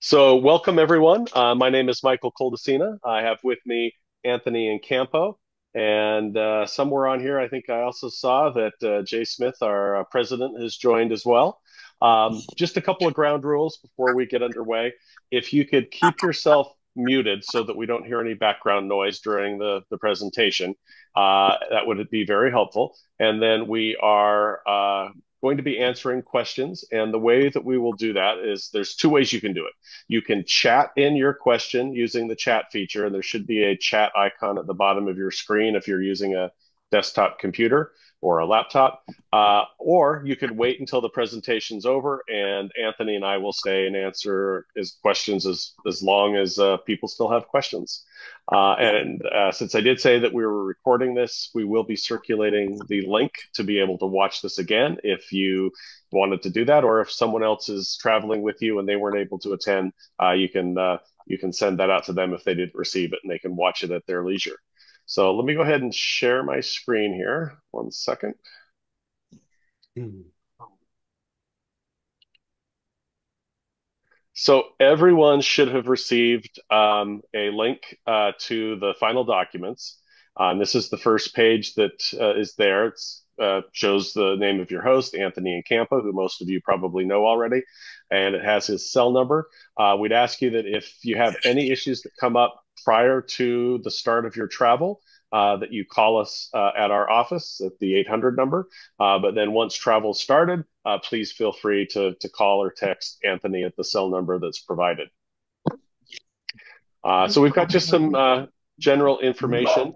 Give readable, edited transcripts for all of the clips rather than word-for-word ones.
So, welcome everyone. My name is Michael Coldesina. I have with me Anthony Incampo, and somewhere on here, I think I also saw that Jay Smith, our president, has joined as well. Just a couple of ground rules before we get underway. If you could keep yourself muted so that we don't hear any background noise during the presentation, that would be very helpful. And then we are going to be answering questions, and the way that we will do that is there's two ways you can do it. You can chat in your question using the chat feature, and there should be a chat icon at the bottom of your screen if you're using a desktop computer or a laptop. Or you could wait until the presentation's over, and Anthony and I will stay and answer his questions as long as people still have questions. And since I did say that we were recording this, we will be circulating the link to be able to watch this again if you wanted to do that, or if someone else is traveling with you and they weren't able to attend, you can send that out to them if they didn't receive it, and they can watch it at their leisure. So let me go ahead and share my screen here. One second. So everyone should have received a link to the final documents. And this is the first page that is there. It shows the name of your host, Anthony Incampo, who most of you probably know already, and it has his cell number. We'd ask you that if you have any issues that come up prior to the start of your travel, that you call us at our office at the 800 number. But then once travel started, please feel free to call or text Anthony at the cell number that's provided. So we've got just some general information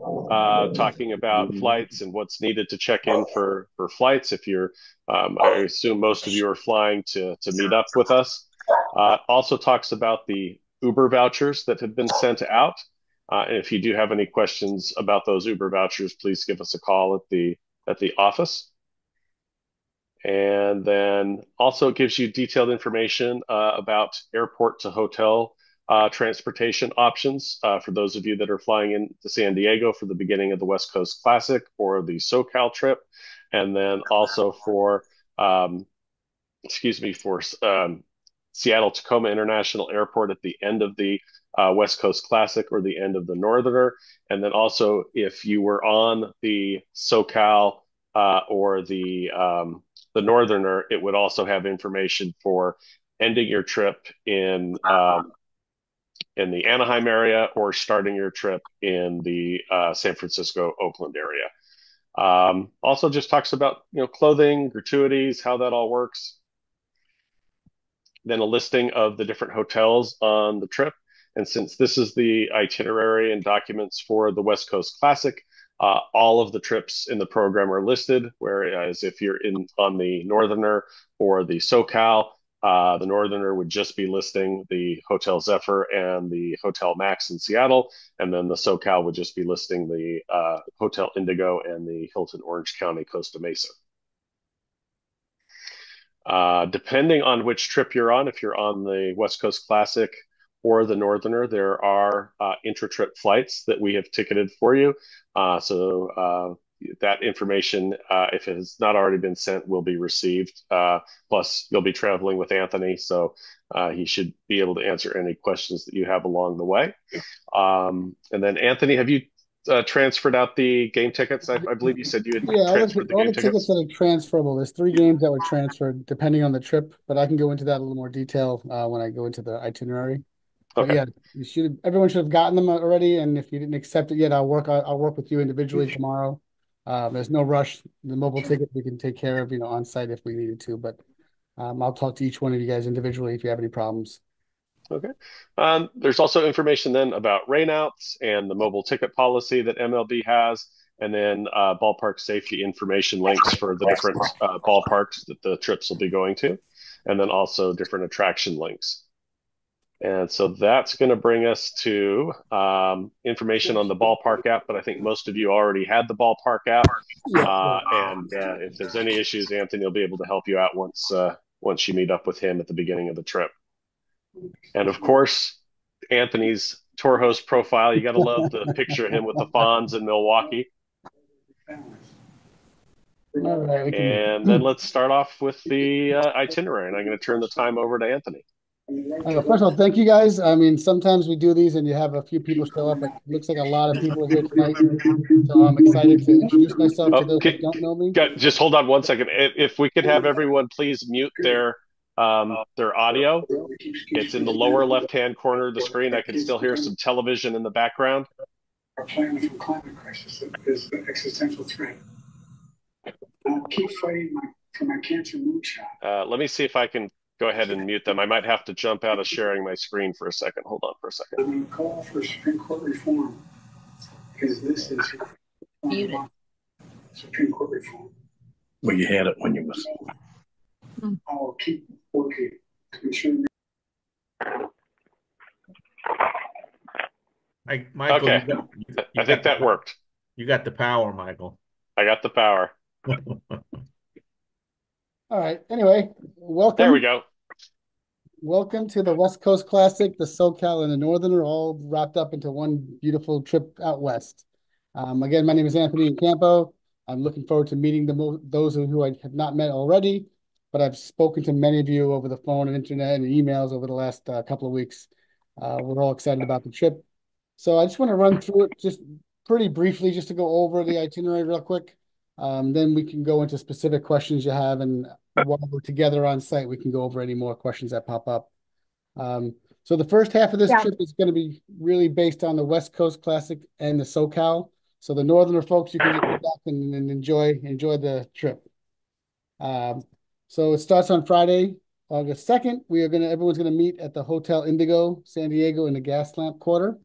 talking about flights and what's needed to check in for flights. If you're, I assume most of you are flying to meet up with us. Also talks about the Uber vouchers that have been sent out. And if you do have any questions about those Uber vouchers, please give us a call at the office. And then also gives you detailed information about airport to hotel transportation options for those of you that are flying into San Diego for the beginning of the West Coast Classic or the SoCal trip. And then also for, Seattle Tacoma International Airport at the end of the West Coast Classic or the end of the Northerner. And then also if you were on the SoCal or the Northerner, it would also have information for ending your trip in the Anaheim area or starting your trip in the San Francisco, Oakland area. Also just talks about, clothing, gratuities, how that all works. Then a listing of the different hotels on the trip. And since this is the itinerary and documents for the West Coast Classic, all of the trips in the program are listed, whereas if you're on the Northerner or the SoCal, the Northerner would just be listing the Hotel Zephyr and the Hotel Max in Seattle, and then the SoCal would just be listing the Hotel Indigo and the Hilton Orange County Costa Mesa. Depending on which trip you're on, if you're on the West Coast Classic or the Northerner, there are intra-trip flights that we have ticketed for you. So that information, if it has not already been sent, will be received. Plus, you'll be traveling with Anthony, so he should be able to answer any questions that you have along the way. And then, Anthony, have you transferred out the game tickets? I believe you said you had Yeah, transferred the all game the tickets tickets. that are transferable. There's three games that were transferred depending on the trip, but I can go into that in a little more detail when I go into the itinerary. But Okay. yeah, everyone should have gotten them already, and if you didn't accept it yet, I'll work with you individually tomorrow. There's no rush. The mobile ticket we can take care of, on site if we needed to, but I'll talk to each one of you guys individually if you have any problems. Okay. There's also information then about rainouts and the mobile ticket policy that MLB has, and then ballpark safety information links for the different ballparks that the trips will be going to, and then also different attraction links. And so that's going to bring us to information on the ballpark app, but I think most of you already had the ballpark app. Yeah. And if there's any issues, Anthony will be able to help you out once you meet up with him at the beginning of the trip. And of course, Anthony's tour host profile. You got to love the picture of him with the Fonz in Milwaukee. All right, we can. And then let's start off with the itinerary. And I'm going to turn the time over to Anthony. First of all, thank you guys. I mean, sometimes we do these and you have a few people show up, but it looks like a lot of people here tonight. So I'm excited to introduce myself to Oh, those that don't know me. just hold on one second. If we could have everyone please mute their audio. It's in the lower left-hand corner of the screen. I can still hear some television in the background. Our planet from climate crisis is an existential threat. I'll keep fighting for my cancer moonshot. Let me see if I can go ahead and mute them. I might have to jump out of sharing my screen for a second. Hold on for a second. I'm going to call for Supreme Court reform because this is muted. Supreme Court reform. Well, you had it when you was. I'll keep working to ensure. Michael, Okay, I think that worked. You got the power, Michael. I got the power. All right. Anyway, welcome. There we go. Welcome to the West Coast Classic. The SoCal and the Northern are all wrapped up into one beautiful trip out west. Again, my name is Anthony Incampo. I'm looking forward to meeting those who I have not met already, but I've spoken to many of you over the phone and internet and emails over the last couple of weeks. We're all excited about the trip. So I just want to run through it just pretty briefly, just to go over the itinerary real quick. Then we can go into specific questions you have, and while we're together on site, we can go over any more questions that pop up. So the first half of this trip is going to be really based on the West Coast Classic and the SoCal. So the Northerner folks, you can just go back and enjoy the trip. So it starts on Friday, August 2nd. Everyone's gonna meet at the Hotel Indigo, San Diego, in the Gaslamp Quarter.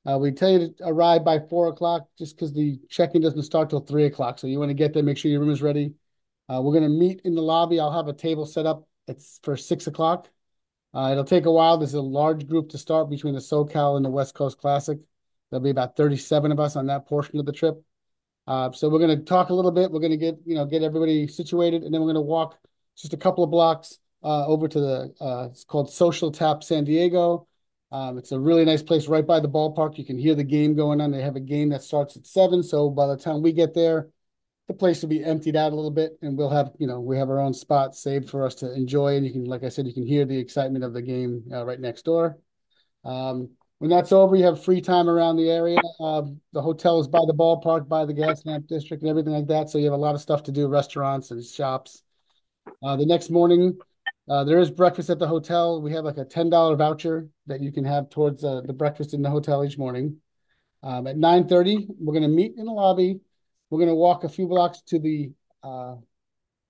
We tell you to arrive by 4 o'clock just because the check-in doesn't start till 3 o'clock. So you want to get there, make sure your room is ready. We're going to meet in the lobby. I'll have a table set up. It's for 6 o'clock. It'll take a while. There's a large group to start between the SoCal and the West Coast Classic. There'll be about 37 of us on that portion of the trip. So we're going to talk a little bit. We're going to get everybody situated, and then we're going to walk just a couple of blocks over to it's called Social Tap San Diego. It's a really nice place right by the ballpark. You can hear the game going on. They have a game that starts at 7. So by the time we get there, the place will be emptied out a little bit, and we have our own spot saved for us to enjoy. And you can, like I said, you can hear the excitement of the game right next door. When that's over, you have free time around the area. The hotel is by the ballpark, by the Gaslamp District and everything like that. So you have a lot of stuff to do, restaurants and shops. The next morning, there is breakfast at the hotel. We have like a $10 voucher that you can have towards the breakfast in the hotel each morning. At 9:30, we're going to meet in the lobby. We're going to walk a few blocks to the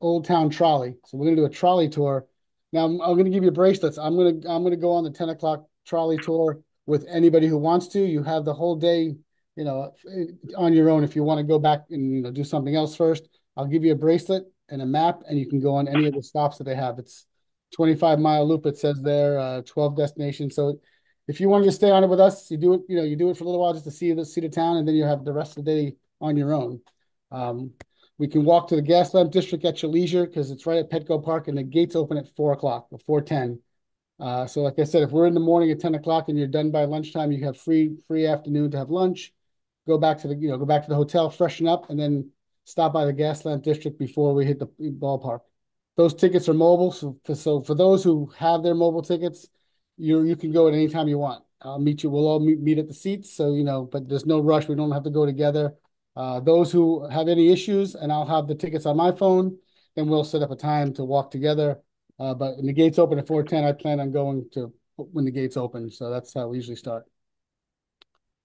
Old Town Trolley. So we're going to do a trolley tour. Now I'm going to give you bracelets. I'm going to go on the 10 o'clock trolley tour with anybody who wants to. You have the whole day, on your own. If you want to go back and do something else first, I'll give you a bracelet and a map, and you can go on any of the stops that they have. It's 25-mile loop. It says there, 12 destinations. So if you wanted to stay on it with us, you do it for a little while just to see the town, and then you have the rest of the day on your own. We can walk to the Gaslamp District at your leisure because it's right at Petco Park, and the gates open at 4 o'clock or 4:10. So like I said, if we're in the morning at 10 o'clock and you're done by lunchtime, you have free afternoon to have lunch, go back to the hotel, freshen up, and then stop by the Gaslamp District before we hit the ballpark. Those tickets are mobile. So for those who have their mobile tickets, you can go at any time you want. I'll meet you. We'll all meet at the seats. So, but there's no rush. We don't have to go together. Those who have any issues, and I'll have the tickets on my phone, then we'll set up a time to walk together. But when the gates open at 4:10, I plan on going to when the gates open. So that's how we usually start.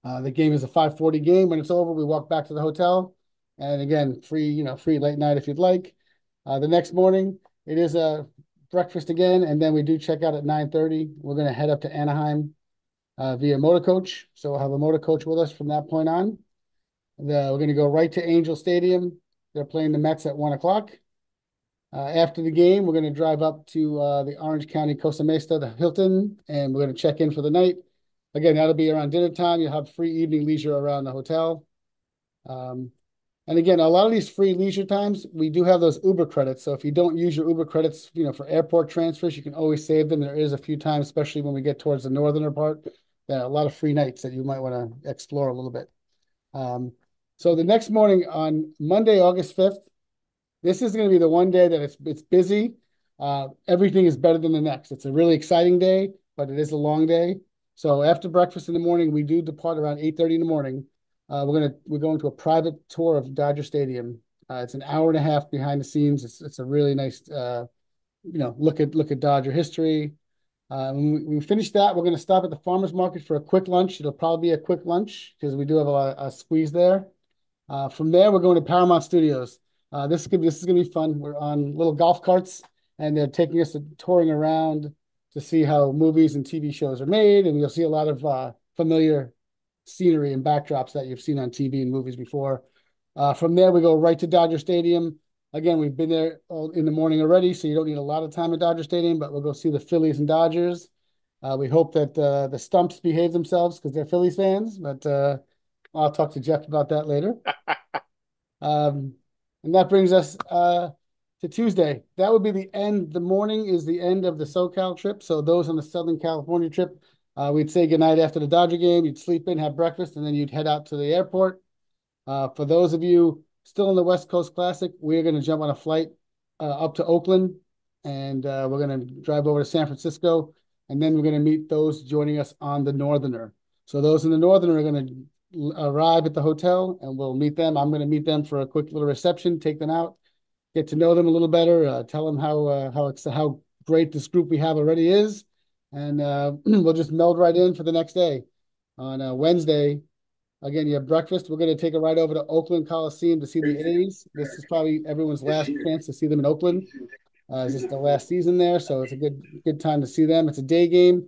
The game is a 5:40 game. When it's over, we walk back to the hotel. And again, free late night if you'd like. The next morning, it is a breakfast again, and then we do check out at 9:30. We're going to head up to Anaheim via motor coach. So we'll have a motor coach with us from that point on. We're going to go right to Angel Stadium. They're playing the Mets at 1 o'clock. After the game, we're going to drive up to the Orange County Costa Mesa, the Hilton, and we're going to check in for the night. Again, that'll be around dinner time. You'll have free evening leisure around the hotel. And again, a lot of these free leisure times, we do have those Uber credits. So if you don't use your Uber credits, for airport transfers, you can always save them. There is a few times, especially when we get towards the northerner part, a lot of free nights that you might want to explore a little bit. So the next morning on Monday, August 5th, this is going to be the one day that it's busy. everything is better than the next. It's a really exciting day, but it is a long day. So after breakfast in the morning, we do depart around 8:30 in the morning. We're going to a private tour of Dodger Stadium. It's an hour and a half behind the scenes. It's a really nice look at Dodger history. When we finish that, we're going to stop at the farmers market for a quick lunch. It'll probably be a quick lunch because we do have a squeeze there. From there, we're going to Paramount Studios. This is gonna be fun. We're on little golf carts, and they're taking us touring around to see how movies and TV shows are made, and you'll see a lot of familiar scenery and backdrops that you've seen on TV and movies before. From there, we go right to Dodger Stadium. Again, we've been there all in the morning already, so you don't need a lot of time at Dodger Stadium, but we'll go see the Phillies and Dodgers. We hope that the Stumps behave themselves because they're Phillies fans, but I'll talk to Jeff about that later. Um, and that brings us to Tuesday. That would be the end. The morning is the end of the SoCal trip. So those on the Southern California trip, we'd say goodnight after the Dodger game. You'd sleep in, have breakfast, and then you'd head out to the airport. For those of you still in the West Coast Classic, we're going to jump on a flight up to Oakland, and we're going to drive over to San Francisco, and then we're going to meet those joining us on the Northerner. So those in the Northerner are going to arrive at the hotel, and we'll meet them. I'm going to meet them for a quick little reception, take them out, get to know them a little better, tell them how great this group we have already is, and we'll just meld right in for the next day. On Wednesday, again, you have breakfast. We're going to take a ride over to Oakland Coliseum to see the A's. This is probably everyone's last chance to see them in Oakland. It's just the last season there, so it's a good time to see them. It's a day game.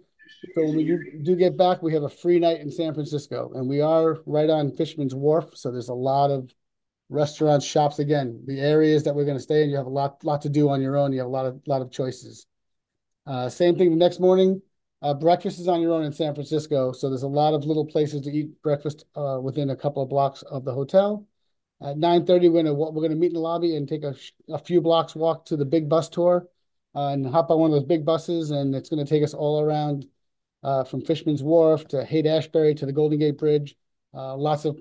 So when we do get back, we have a free night in San Francisco, and we are right on Fisherman's Wharf. So there's a lot of restaurants, shops. Again, the areas that we're going to stay in, you have a lot to do on your own. You have a lot of choices. Same thing the next morning. Breakfast is on your own in San Francisco, so there's a lot of little places to eat breakfast within a couple of blocks of the hotel. At 9:30, we're gonna meet in the lobby and take a few blocks walk to the big bus tour, and hop on one of those big buses, and it's going to take us all around from Fishman's Wharf to Haight-Ashbury to the Golden Gate Bridge. Lots of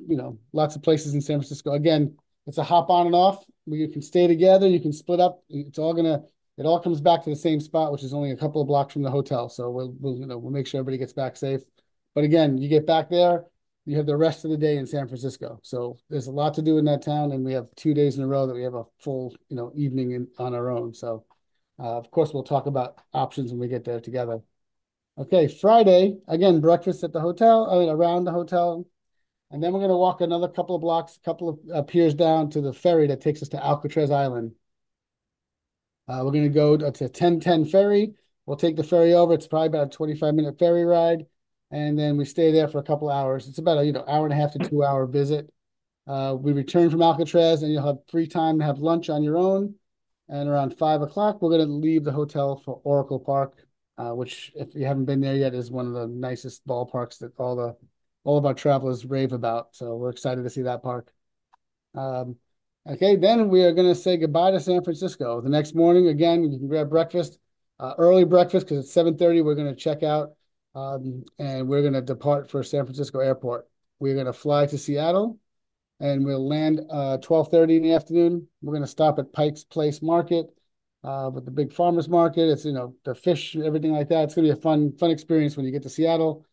places in San Francisco. Again, it's a hop on and off. You can stay together, you can split up. It all comes back to the same spot, which is only a couple of blocks from the hotel. So we'll make sure everybody gets back safe. But again, you get back there, you have the rest of the day in San Francisco. So there's a lot to do in that town, and we have 2 days in a row that we have a full evening on our own. So of course we'll talk about options when we get there together. Okay, Friday, again, breakfast at the hotel, around the hotel. And then we're going to walk another couple of blocks, couple of piers down to the ferry that takes us to Alcatraz Island. We're going to go to 1010 ferry. We'll take the ferry over. It's probably about a 25-minute ferry ride. And then we stay there for a couple hours. It's about a hour and a half to 2 hour visit. We return from Alcatraz, and you'll have free time to have lunch on your own. And around 5 o'clock, we're going to leave the hotel for Oracle Park, which, if you haven't been there yet, is one of the nicest ballparks that all of our travelers rave about. So we're excited to see that park. Okay, then we are going to say goodbye to San Francisco. The next morning, again, you can grab breakfast, early breakfast, because at 7:30 we're going to check out, and we're going to depart for San Francisco Airport. We're going to fly to Seattle, and we'll land 12:30 in the afternoon. We're going to stop at Pike's Place Market with the big farmers market. It's the fish, everything like that. It's going to be a fun experience when you get to Seattle.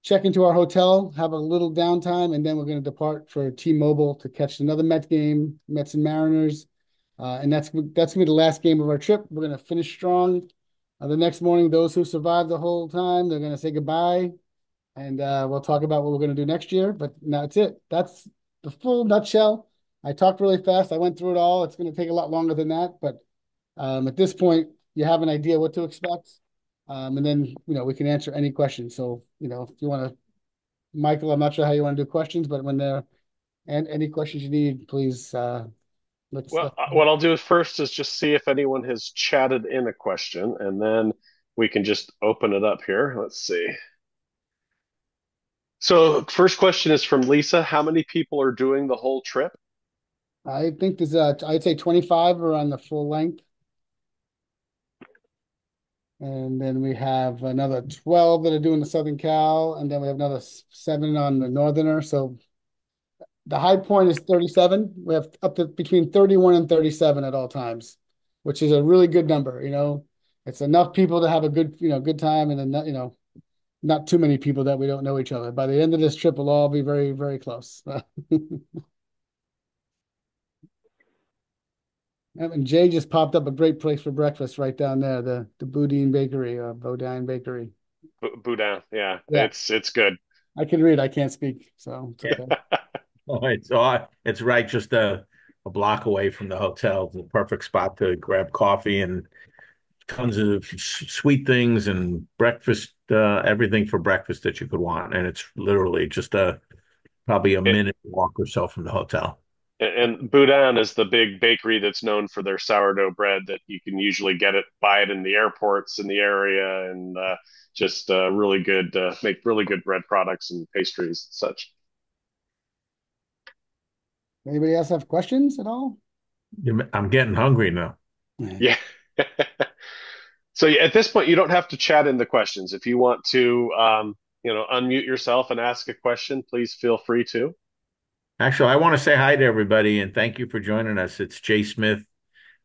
Check into our hotel, have a little downtime, and then we're going to depart for T-Mobile to catch another Mets game, Mets and Mariners. And that's going to be the last game of our trip. We're going to finish strong. The next morning, those who survived the whole time, they're going to say goodbye. And we'll talk about what we're going to do next year. But now that's it. That's the full nutshell. I talked really fast. I went through it all. It's going to take a lot longer than that. But at this point, you have an idea what to expect. And then, we can answer any questions. So, if you want to, Michael, I'm not sure how you want to do questions, but when there and any questions you need, please, let's. Well, what I'll do first is just see if anyone has chatted in a question, and then we can just open it up here. Let's see. So, first question is from Lisa. How many people are doing the whole trip? I think there's, I'd say 25 are on the full length. And then we have another 12 that are doing the Southern Cal, and then we have another 7 on the Northerner. So the high point is 37. We have up to between 31 and 37 at all times. which is a really good number. It's enough people to have a good time, and then not too many people that we don't know each other. By the end of this trip, we'll all be very, very close. And Jay just popped up a great place for breakfast right down there, the Boudin Bakery, Bodine Bakery. Boudin, yeah, Yeah, it's good. I can read. I can't speak, so it's okay. Oh, it's right just a block away from the hotel. The perfect spot to grab coffee and tons of sweet things and breakfast, everything for breakfast that you could want. And it's literally just probably a It, minute walk or so from the hotel. and Boudin is the big bakery that's known for their sourdough bread that you can usually buy it in the airports in the area, and just really good, make really good bread products and pastries and such. Anybody else have questions at all? I'm getting hungry now. Yeah. So yeah, at this point, you don't have to chat in the questions. If you want to, unmute yourself and ask a question, please feel free to. Actually, I want to say hi to everybody and thank you for joining us. It's Jay Smith.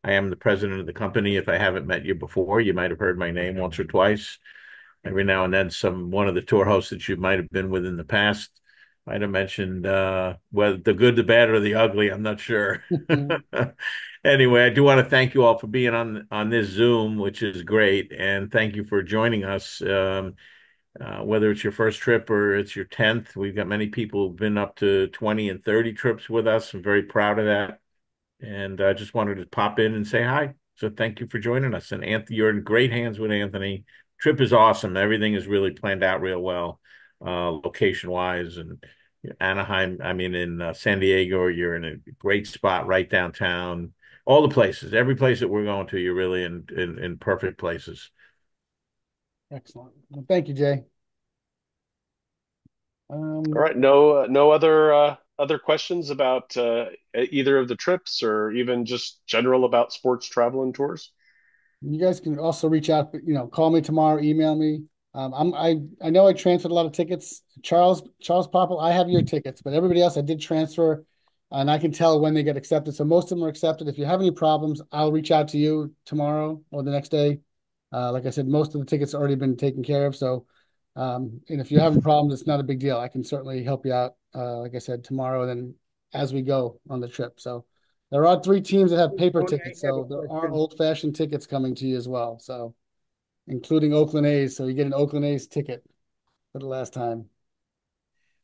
I am the president of the company. If I haven't met you before, you might have heard my name once or twice. Every now and then, one of the tour hosts that you might have been with in the past might have mentioned whether the good, the bad, or the ugly. I'm not sure. Anyway, I do want to thank you all for being on this Zoom, which is great, and thank you for joining us. Whether it's your first trip or it's your 10th, we've got many people who've been up to 20 and 30 trips with us. I'm very proud of that. And I just wanted to pop in and say hi. So thank you for joining us. And Anthony, you're in great hands with Anthony. Trip is awesome. Everything is really planned out real well, location wise. And Anaheim, I mean, in San Diego, you're in a great spot right downtown. All the places, every place that we're going to, you're really in perfect places. Excellent. Well, thank you, Jay. All right, no other questions about either of the trips or even just general about sports travel and tours. You guys can also reach out, call me tomorrow, email me. I know I transferred a lot of tickets. Charles Popple, I have your tickets, but everybody else I did transfer, and I can tell when they get accepted. So most of them are accepted. If you have any problems, I'll reach out to you tomorrow or the next day. Like I said, most of the tickets have already been taken care of. So, and if you're having problems, it's not a big deal. I can certainly help you out. Like I said, tomorrow, and then as we go on the trip. So. There are three teams that have paper Tony, tickets, I have a so there are question. old-fashioned tickets coming to you as well. So, including Oakland A's, so you get an Oakland A's ticket for the last time.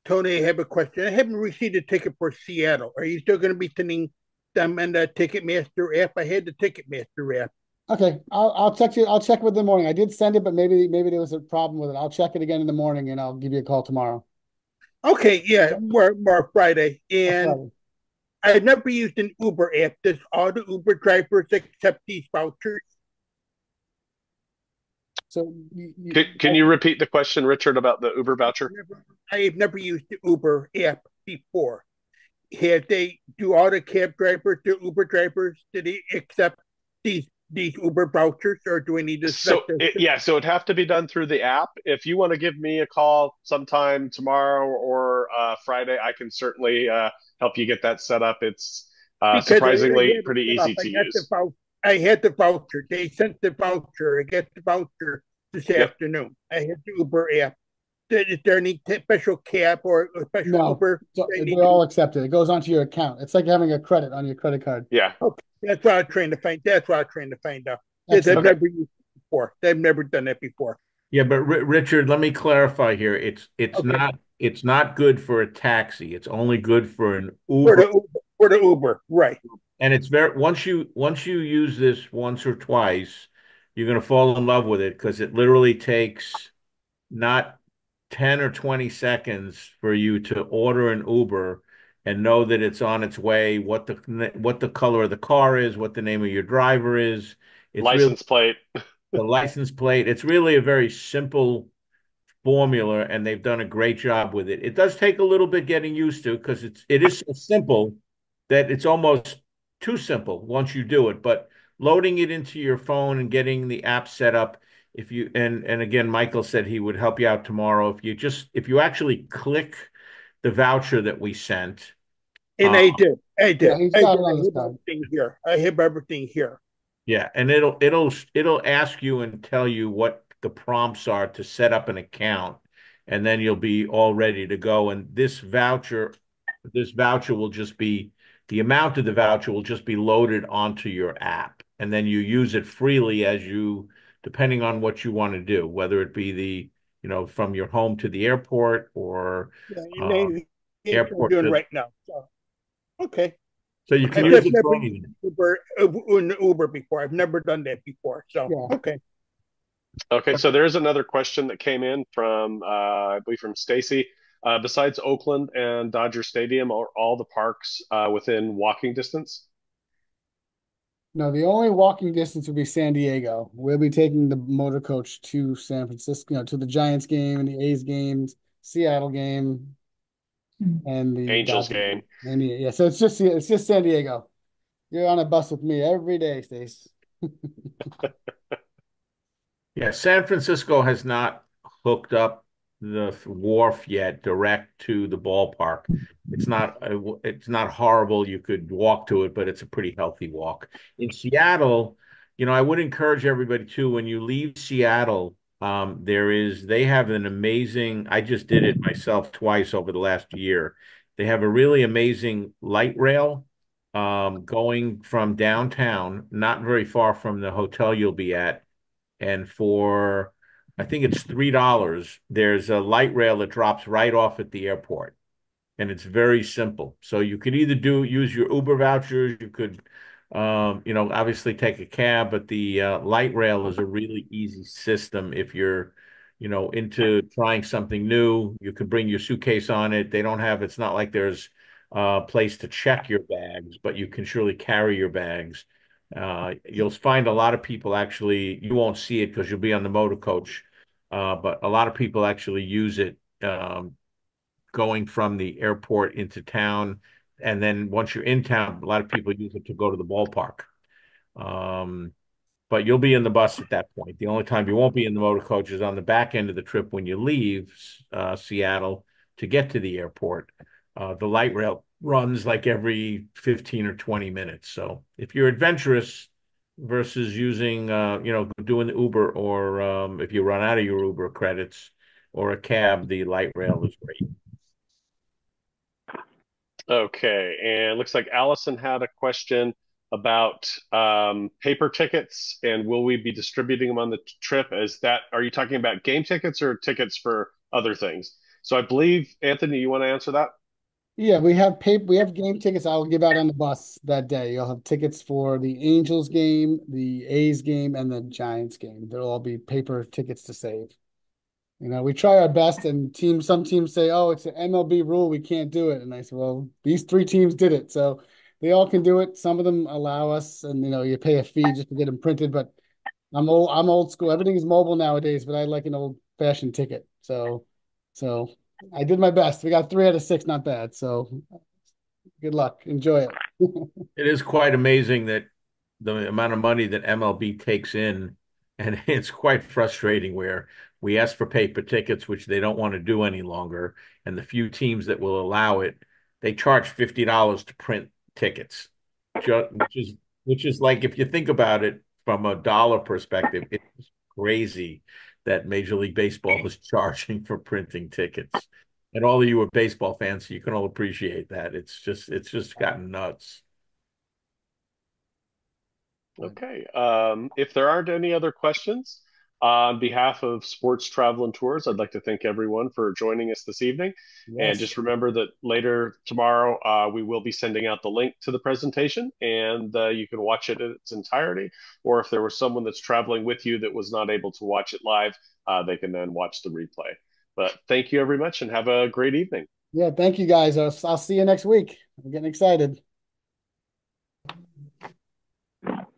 Tony, I have a question. I haven't received a ticket for Seattle. Are you still going to be sending them in the Ticketmaster app? I had the Ticketmaster app. Okay, I'll check you. I'll check with the morning. I did send it, but maybe there was a problem with it. I'll check it again in the morning, and I'll give you a call tomorrow. Okay, yeah, more Friday. I'll And tell you. I've never used an Uber app. Does all the Uber drivers accept these vouchers? So, Can you repeat the question, Richard, about the Uber voucher? I have never used the Uber app before. Do all the cab drivers, the Uber drivers, did they accept these Uber vouchers, or do we need to set this? So it'd have to be done through the app. If you want to give me a call sometime tomorrow or Friday, I can certainly help you get that set up. It's Because I surprisingly had it pretty set up. easy to use. I had the voucher. They sent the voucher. I got the voucher this Yep. afternoon. I had the Uber app. Is there any special cab or a special no, Uber? they're all accepted. It goes onto your account. It's like having a credit on your credit card. Yeah. Okay, that's what I'm trying to find. That's what I'm trying to find out. Because I've Excellent. never used it before. I've never done that before. Yeah, but Richard, let me clarify here. Okay, It's not good for a taxi. It's only good for an for Uber. the Uber, for the Uber, right? And it's very once you use this once or twice, you're gonna fall in love with it because it literally takes not 10 or 20 seconds for you to order an Uber and know that it's on its way, what the color of the car is, what the name of your driver is. It's really License plate. the license plate. It's really a very simple formula, and they've done a great job with it. It does take a little bit getting used to because it is so simple that it's almost too simple once you do it. But loading it into your phone and getting the app set up, if you and again, Michael said he would help you out tomorrow. If you actually click the voucher that we sent, And uh, I did. I Yeah, did. he's I got did. it I on his have card. everything here. I have everything here. Yeah, and it'll ask you and tell you what the prompts are to set up an account, and then you'll be all ready to go. And this voucher will just be the amount of the voucher will just be loaded onto your app, and then you use it freely depending on what you want to do, whether it be from your home to the airport or Yeah, you uh, name it, I'm airport doing to. right now. So, okay. So you can I've use just it for never used anything. Uber before. I've never done that before. So, Yeah. okay. Okay, so there's another question that came in from, I believe, from Stacy. Besides Oakland and Dodger Stadium, are all the parks within walking distance? No, the only walking distance would be San Diego. We'll be taking the motor coach to San Francisco, to the Giants game and the A's games, Seattle game, and the Angels Dodger game. game. And yeah, so it's just San Diego. You're on a bus with me every day, Stace. Yeah, San Francisco has not hooked up the wharf yet direct to the ballpark. It's not horrible. You could walk to it, but it's a pretty healthy walk. In Seattle, I would encourage everybody too, when you leave Seattle, they have an amazing, I just did it myself twice over the last year. They have a really amazing light rail going from downtown, not very far from the hotel you'll be at, and for I think it's $3, there's a light rail that drops right off at the airport, and it's very simple. So you could either use your Uber vouchers, you could, obviously take a cab, but the light rail is a really easy system if you're, into trying something new. You could bring your suitcase on it. It's not like there's a place to check your bags, but you can surely carry your bags. You'll find a lot of people actually, you won't see it because you'll be on the motor coach, but a lot of people actually use it going from the airport into town. And then once you're in town, a lot of people use it to go to the ballpark. Um, but you'll be in the bus at that point. The only time you won't be in the motor coach is on the back end of the trip when you leave Seattle to get to the airport. The light rail runs like every 15 or 20 minutes. So if you're adventurous versus using, doing the Uber, or if you run out of your Uber credits or a cab, the light rail is great. Okay, and looks like Allison had a question about paper tickets and will we be distributing them on the trip? Are you talking about game tickets or tickets for other things? So I believe, Anthony, you want to answer that? Yeah, we have game tickets I'll give out on the bus that day. You'll have tickets for the Angels game, the A's game, and the Giants game. There'll all be paper tickets to save. We try our best, and some teams say, "Oh, it's an MLB rule, we can't do it." And I said, "Well, these three teams did it, so they all can do it." Some of them allow us, and you pay a fee just to get them printed. But I'm old school. Everything is mobile nowadays, but I like an old-fashioned ticket. So I did my best. We got 3 out of 6, not bad. So good luck. Enjoy it. It is quite amazing that the amount of money that MLB takes in, and it's quite frustrating where we ask for paper tickets, which they don't want to do any longer, and the few teams that will allow it, they charge $50 to print tickets, which is like, if you think about it from a dollar perspective, it's crazy that Major League Baseball is charging for printing tickets. And all of you are baseball fans, so you can all appreciate that. It's just gotten nuts. Okay. If there aren't any other questions, on behalf of Sports Travel and Tours, I'd like to thank everyone for joining us this evening. And Yes. just remember that later tomorrow, we will be sending out the link to the presentation, and you can watch it in its entirety. Or if there was someone that's traveling with you that was not able to watch it live, they can then watch the replay. But thank you very much and have a great evening. Yeah. Thank you guys. I'll see you next week. I'm getting excited.